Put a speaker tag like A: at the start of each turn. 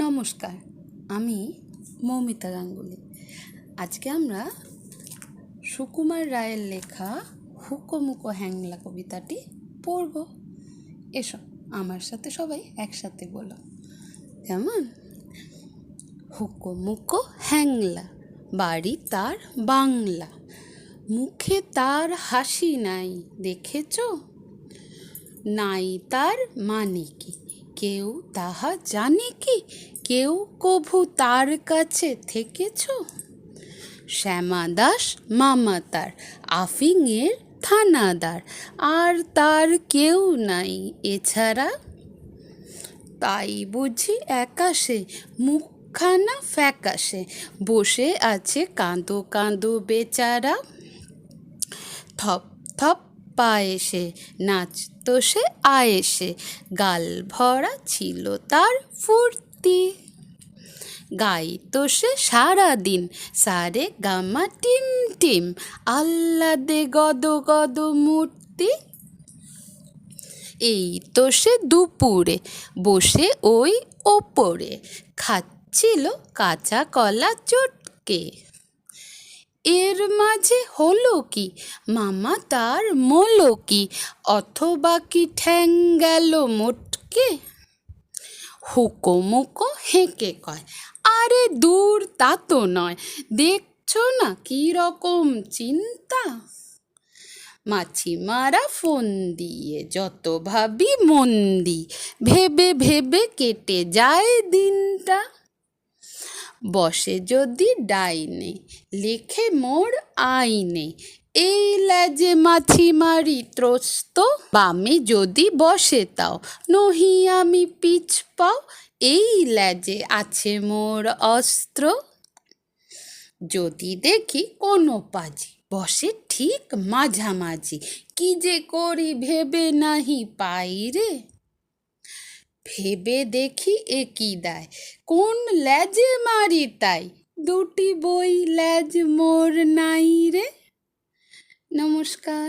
A: নমস্কার, আমি মৌমিতা গাঙ্গুলি। আজকে আমরা সুকুমার রায়ের লেখা হুকো মুকো হ্যাংলা কবিতাটি পড়ব। এসো আমার সাথে সবাই একসাথে বলো, কেমন? হুকো মুকো হ্যাংলা, বাড়ি তার বাংলা, মুখে তার হাসি নাই দেখেছ? নাই তার মানে কি কেউ তাহা জানে কি? কেউ কভু তার কাছে থেকেছ? শ্যামা দাস মামা তার আফিংয়ের থানাদার, আর তার কেউ নাই এছাড়া। তাই বুঝি একাশে মুখখানা ফ্যাকাশে বসে আছে কাঁদো কাঁদো বেচারা। থপ থপ পায়েসে নাচতো সে আয়েসে, গাল ভরা ছিল তার ফুর্তি। গাইতো সে সারাদিন সারে গামা টিম টিম, আহ্লাদে গদ গদ মূর্তি। এই তো সে দুপুরে বসে ওই ওপরে খাচ্ছিল কাঁচা কলা চটকে। এর মাঝে হলো কি মামা তার মোলো কি, অথবা কি ঠ্যাং গেল মোটকে। হুকো মুকো হেঁকে কয়, আরে দূর তা তো নয়, দেখছো না কি রকম চিন্তা। মাছিমারা ফোন দিয়ে যত ভাবি মন্দি, ভেবে ভেবে কেটে যায় দিনটা। বসে যদি ডাইনে লেখে মোর আইনে, এই ল্যাজে মাছি মারি ত্রস্ত। বামে যদি বসে তাও নহি আমি পিছ পাও, এই ল্যাজে আছে মোর অস্ত্র। যদি দেখি কোনো পাজি বসে ঠিক মাঝামাঝি, কি যে করি ভেবে নাহি পাই রে। ভেবে দেখি একই দায় কোন ল্যাজে মারি তাই, দুটি বই ল্যাজ মোর নাই রে। নমস্কার।